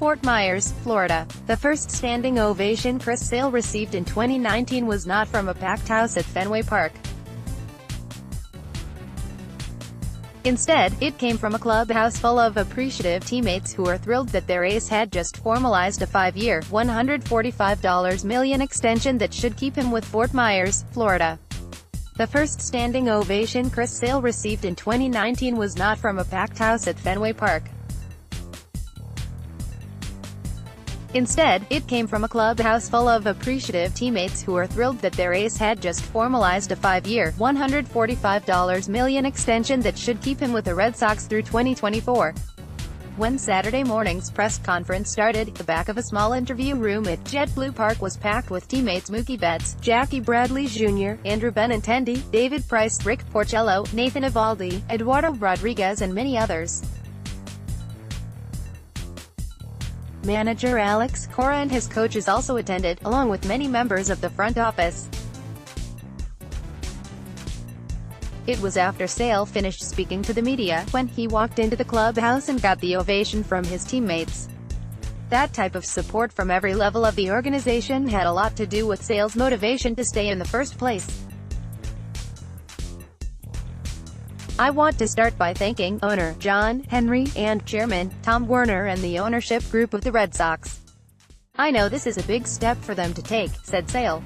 Fort Myers, Florida. The first standing ovation Chris Sale received in 2019 was not from a packed house at Fenway Park. Instead, it came from a clubhouse full of appreciative teammates who were thrilled that their ace had just formalized a 5-year, $145 million extension that should keep him with Fort Myers, Florida. The first standing ovation Chris Sale received in 2019 was not from a packed house at Fenway Park. Instead, it came from a clubhouse full of appreciative teammates who were thrilled that their ace had just formalized a 5-year, $145 million extension that should keep him with the Red Sox through 2024. When Saturday morning's press conference started, the back of a small interview room at JetBlue Park was packed with teammates Mookie Betts, Jackie Bradley Jr., Andrew Benintendi, David Price, Rick Porcello, Nathan Eovaldi, Eduardo Rodriguez and many others. Manager Alex Cora and his coaches also attended, along with many members of the front office. It was after Sale finished speaking to the media, when he walked into the clubhouse and got the ovation from his teammates. That type of support from every level of the organization had a lot to do with Sale's motivation to stay in the first place. "I want to start by thanking owner John Henry and chairman Tom Werner and the ownership group of the Red Sox. I know this is a big step for them to take," said Sale.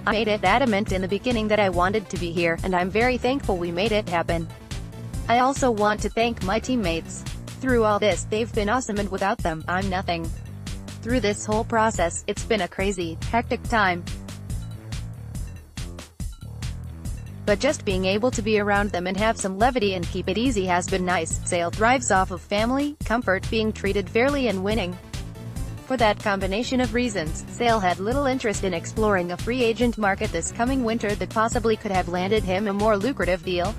"I made it adamant in the beginning that I wanted to be here, and I'm very thankful we made it happen. I also want to thank my teammates. Through all this, they've been awesome, and without them, I'm nothing. Through this whole process, it's been a crazy, hectic time. But just being able to be around them and have some levity and keep it easy has been nice." Sale thrives off of family, comfort, being treated fairly and winning. For that combination of reasons, Sale had little interest in exploring a free agent market this coming winter that possibly could have landed him a more lucrative deal.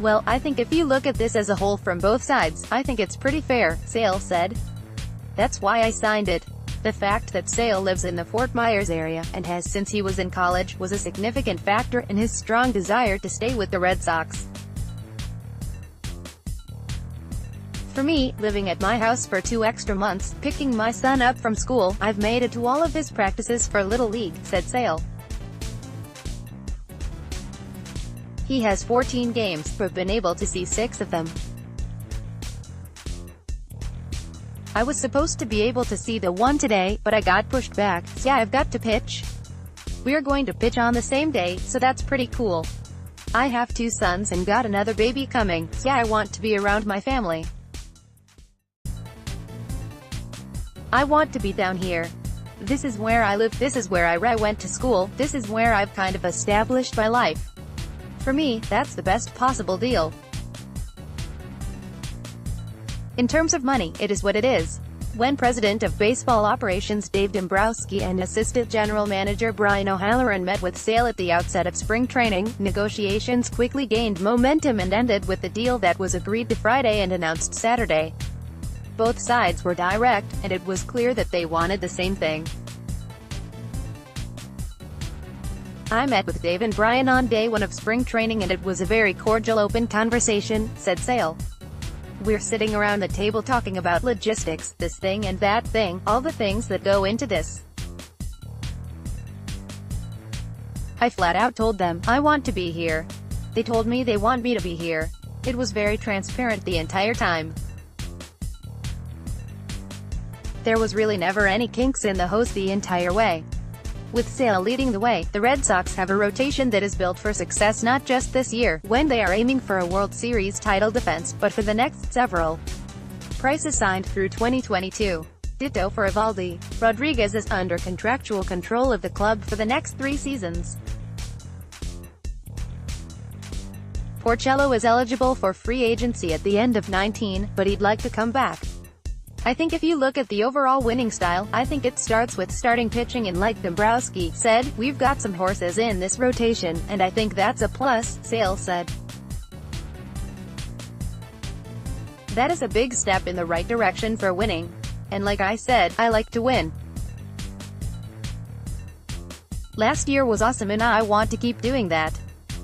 "Well, I think if you look at this as a whole from both sides, I think it's pretty fair," Sale said. "That's why I signed it." The fact that Sale lives in the Fort Myers area, and has since he was in college, was a significant factor in his strong desire to stay with the Red Sox. "For me, living at my house for 2 extra months, picking my son up from school, I've made it to all of his practices for Little League," said Sale. He has 14 games, but been able to see 6 of them. "I was supposed to be able to see the one today, but I got pushed back, so yeah, I've got to pitch. We're going to pitch on the same day, so that's pretty cool. I have 2 sons and got another baby coming, so yeah, I want to be around my family. I want to be down here. This is where I live, this is where I went to school, this is where I've kind of established my life. For me, that's the best possible deal. In terms of money, it is what it is." When President of Baseball Operations Dave Dombrowski and Assistant General Manager Brian O'Halloran met with Sale at the outset of spring training, negotiations quickly gained momentum and ended with the deal that was agreed to Friday and announced Saturday. Both sides were direct, and it was clear that they wanted the same thing. "I met with Dave and Brian on day 1 of spring training and it was a very cordial, open conversation," said Sale. "We're sitting around the table talking about logistics, this thing and that thing, all the things that go into this. I flat out told them, I want to be here. They told me they want me to be here. It was very transparent the entire time. There was really never any kinks in the hose the entire way." With Sale leading the way, the Red Sox have a rotation that is built for success not just this year, when they are aiming for a World Series title defense, but for the next several. Price is signed through 2022. Ditto for Eovaldi. Rodriguez is under contractual control of the club for the next 3 seasons. Porcello is eligible for free agency at the end of 19, but he'd like to come back. "I think if you look at the overall winning style, I think it starts with starting pitching, and like Dombrowski said, we've got some horses in this rotation, and I think that's a plus," Sale said. "That is a big step in the right direction for winning. And like I said, I like to win. Last year was awesome and I want to keep doing that.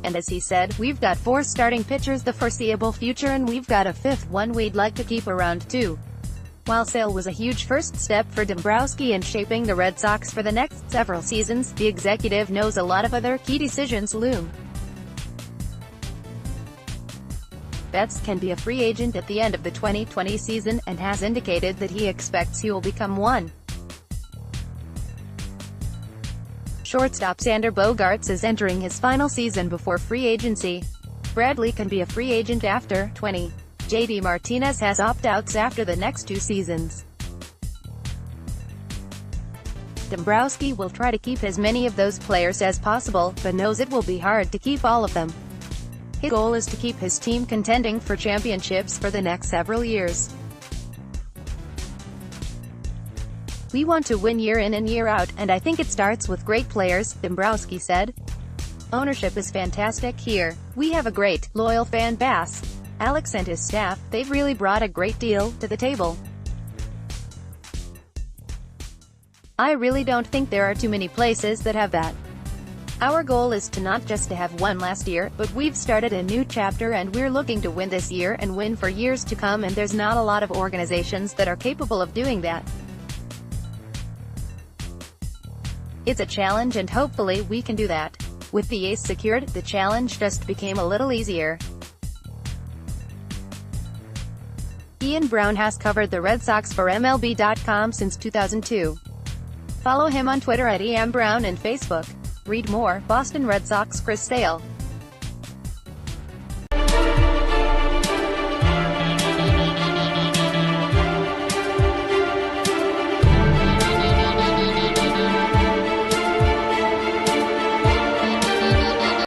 And as he said, "We've got 4 starting pitchers the foreseeable future and we've got a 5th one we'd like to keep around too." While sale was a huge first step for Dombrowski in shaping the Red Sox for the next several seasons, the executive knows a lot of other key decisions loom. Betts can be a free agent at the end of the 2020 season, and has indicated that he expects he will become one. Shortstop Xander Bogaerts is entering his final season before free agency. Bradley can be a free agent after 20. JD Martinez has opt-outs after the next 2 seasons. Dombrowski will try to keep as many of those players as possible, but knows it will be hard to keep all of them. His goal is to keep his team contending for championships for the next several years. "We want to win year in and year out, and I think it starts with great players," Dombrowski said. "Ownership is fantastic here. We have a great, loyal fan base. Alex and his staff, they've really brought a great deal to the table. I really don't think there are too many places that have that. Our goal is to not just to have one last year, but we've started a new chapter and we're looking to win this year and win for years to come, and there's not a lot of organizations that are capable of doing that. It's a challenge and hopefully we can do that." With the ace secured, the challenge just became a little easier. Ian Brown has covered the Red Sox for MLB.com since 2002. Follow him on Twitter at @EMBrown and Facebook. Read more: Boston Red Sox Chris Sale.